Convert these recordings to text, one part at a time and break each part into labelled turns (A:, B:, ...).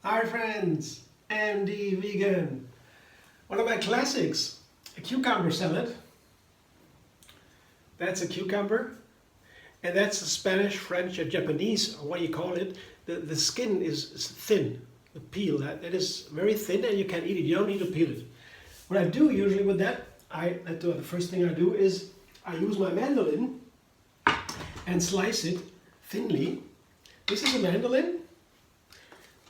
A: Hi friends, MD Vegan. One of my classics, a cucumber salad. That's a cucumber, and that's a Spanish, French, or Japanese, or what you call it. The skin is thin, the peel, that is very thin and you can eat it, you don't need to peel it. What I do usually with that, the first thing I do is I use my mandolin and slice it thinly. This is a mandolin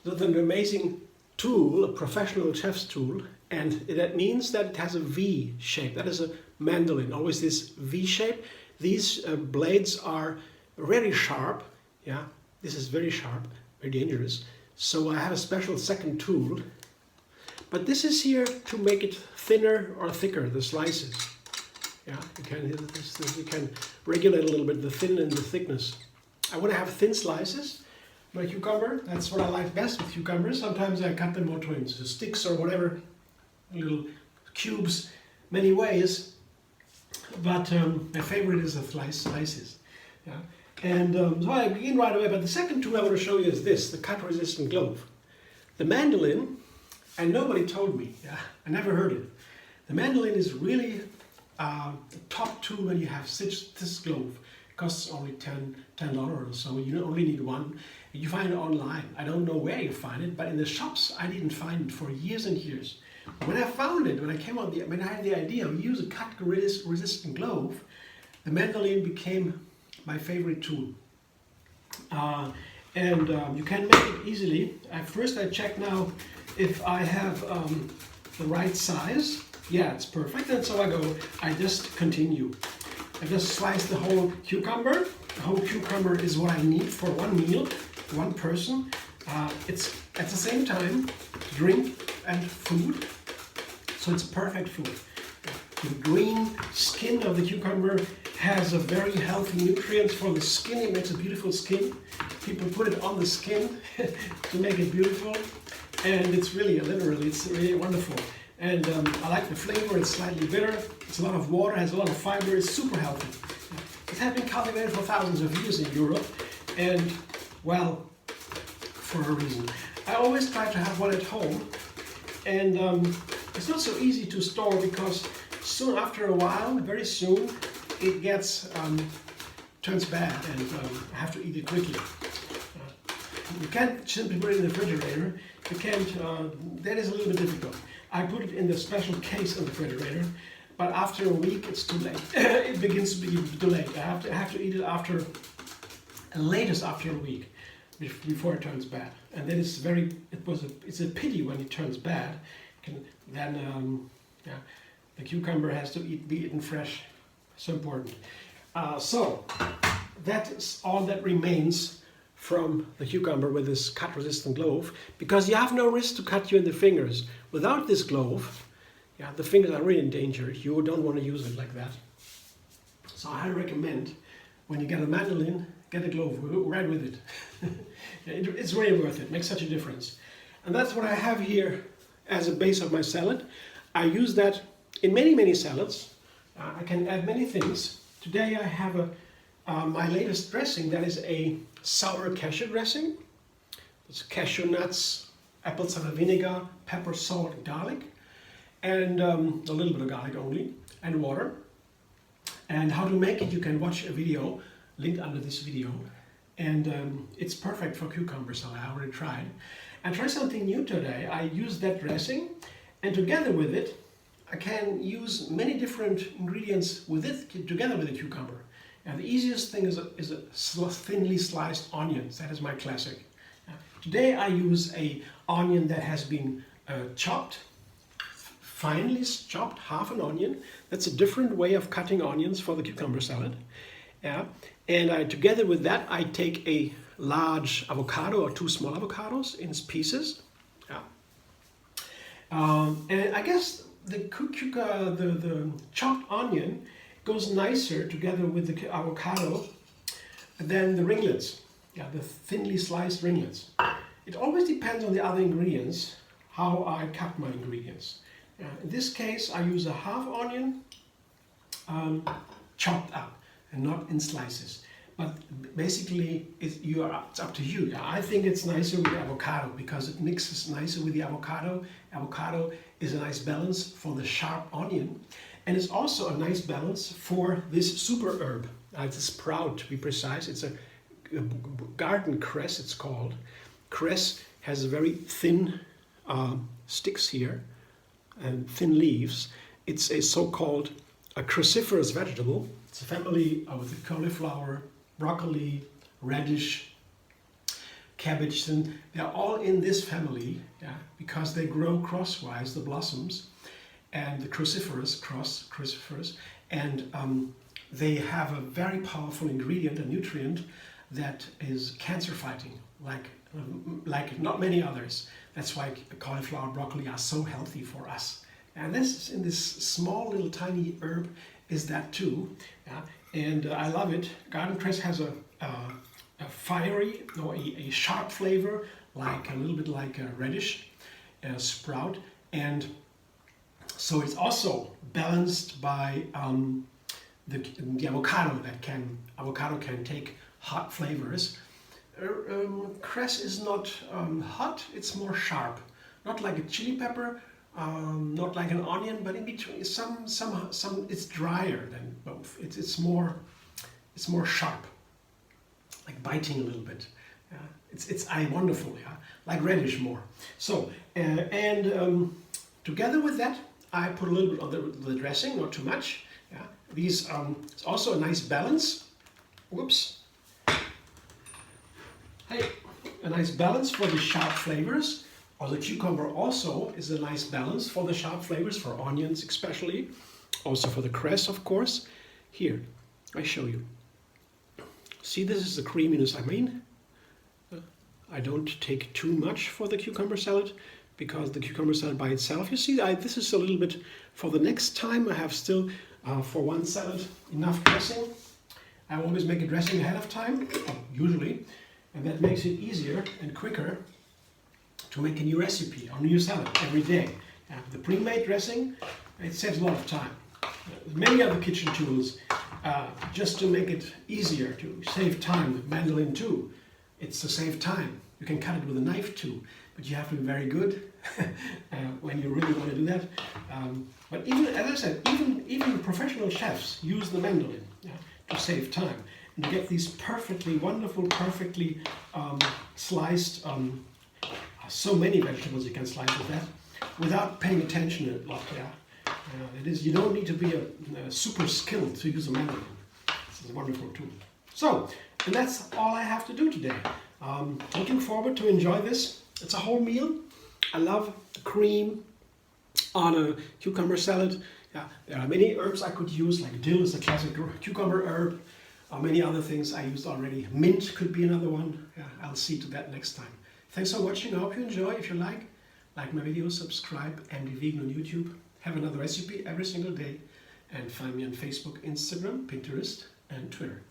A: with an amazing tool, a professional chef's tool, and that means that it has a V shape. That is a mandolin, always this V shape. These blades are very sharp. Yeah, this is very sharp, very dangerous. So I have a special second tool, but this is here to make it thinner or thicker, the slices. Yeah, you can regulate a little bit the thin and the thickness. I want to have thin slices. My cucumber, that's what I like best with cucumbers. Sometimes I cut them into sticks or whatever, little cubes, many ways. But my favorite is the slices. Yeah. And so I begin right away. But the second tool I want to show you is this, the cut-resistant glove. The mandolin, and nobody told me. Yeah, I never heard it. The mandolin is really the top tool when you have this glove. It costs only $10 or so. You only need one. You find it online. I don't know where you find it, but in the shops I didn't find it for years and years. When I found it, when I had the idea of use a cut-resistant glove, the mandolin became my favorite tool. You can make it easily. First I check now if I have the right size. Yeah, it's perfect. And so I just continue. I just slice the whole cucumber. The whole cucumber is what I need for one meal, one person. It's at the same time drink and food, so it's perfect food. The green skin of the cucumber has a very healthy nutrients for the skin. It makes a beautiful skin. People put it on the skin to make it beautiful, and it's really, literally, it's really wonderful. And I like the flavor. It's slightly bitter. It's a lot of water, has a lot of fiber. It's super healthy. It has been cultivated for thousands of years in Europe, and well, for a reason. I always try to have one at home, and it's not so easy to store because soon after a while, very soon, it turns bad, and I have to eat it quickly. You can't simply put it in the refrigerator. You can't. That is a little bit difficult. I put it in the special case in the refrigerator, but after a week it's too late. It begins to be too late. I have to eat it after, latest after a week, before it turns bad. And then it's a pity when it turns bad. The cucumber has to be eaten fresh. So important. So that is all that remains from the cucumber with this cut-resistant glove, because you have no risk to cut you in the fingers. Without this glove, the fingers are really in danger. You don't want to use it like that. So I recommend, when you get a mandolin, get a glove right with it. It's really worth it. Makes such a difference. And that's what I have here as a base of my salad. I use that in many salads. I can add many things. Today I have my latest dressing, that is a sour cashew dressing. It's cashew nuts, apple cider vinegar, pepper, salt, garlic, and a little bit of garlic only, and water. And how to make it, you can watch a video linked under this video. And it's perfect for cucumber salad. I already tried. And try something new today. I used that dressing, and together with it, I can use many different ingredients with it together with the cucumber. And the easiest thing is a thinly sliced onions. That is my classic. Today I use an onion that has been chopped, finely chopped, half an onion. That's a different way of cutting onions for the cucumber salad. Yeah. And together with that, I take a large avocado or 2 small avocados in pieces. Yeah. And I guess the chopped onion goes nicer together with the avocado than the ringlets. Yeah, the thinly sliced ringlets. It always depends on the other ingredients, how I cut my ingredients. In this case, I use a half onion chopped up and not in slices. but basically it's up to you. I think it's nicer with the avocado because it mixes nicer with the avocado. Avocado is a nice balance for the sharp onion, and it's also a nice balance for this super herb. It's a sprout, to be precise. It's a garden cress, it's called. Cress has very thin sticks here and thin leaves. It's a so-called a cruciferous vegetable. It's a family with the cauliflower, broccoli, radish, cabbage, and they're all in this family, yeah, because they grow crosswise, the blossoms, and the cruciferous, and they have a very powerful ingredient, a nutrient that is cancer fighting, like not many others. That's why cauliflower, broccoli are so healthy for us. And this in this small little tiny herb is that too, yeah? And I love it. Garden cress has a fiery, no, a sharp flavor, like a little bit like a radish, sprout, and so it's also balanced by the avocado. Avocado can take hot flavors. Cress is not hot; it's more sharp, not like a chili pepper. Not like an onion, but in between. Some it's drier than both. It's more sharp, like biting a little bit. Yeah? It's wonderful. Yeah, like radish more. So together with that, I put a little bit on the dressing, not too much. Yeah, these it's also a nice balance. Whoops. Hey, a nice balance for the sharp flavors. Or the cucumber also is a nice balance for the sharp flavors, for onions especially, also for the cress, of course. Here, I show you. See, this is the creaminess I mean. I don't take too much for the cucumber salad, because the cucumber salad by itself, you see, this is a little bit, for the next time I have still, for one salad, enough dressing. I always make a dressing ahead of time, usually, and that makes it easier and quicker to make a new recipe or new salad every day. The pre-made dressing, it saves a lot of time. Many other kitchen tools just to make it easier, to save time. The mandolin too, it's to save time. You can cut it with a knife too, but you have to be very good when you really want to do that. But even, as I said, even professional chefs use the mandolin, yeah, to save time and to get these perfectly wonderful, perfectly sliced. So many vegetables you can slice with that without paying attention a lot. Yeah, it is. You don't need to be a super skilled to use a mandolin. This is a wonderful tool. So, and that's all I have to do today. Looking forward to enjoy this. It's a whole meal. I love cream on a cucumber salad. Yeah, there are many herbs I could use, like dill is a classic cucumber herb. Many other things I used already. Mint could be another one. Yeah, I'll see to that next time. Thanks for watching. I hope you enjoy. If you like my video, subscribe, and be vegan on YouTube. Have another recipe every single day. And find me on Facebook, Instagram, Pinterest, and Twitter.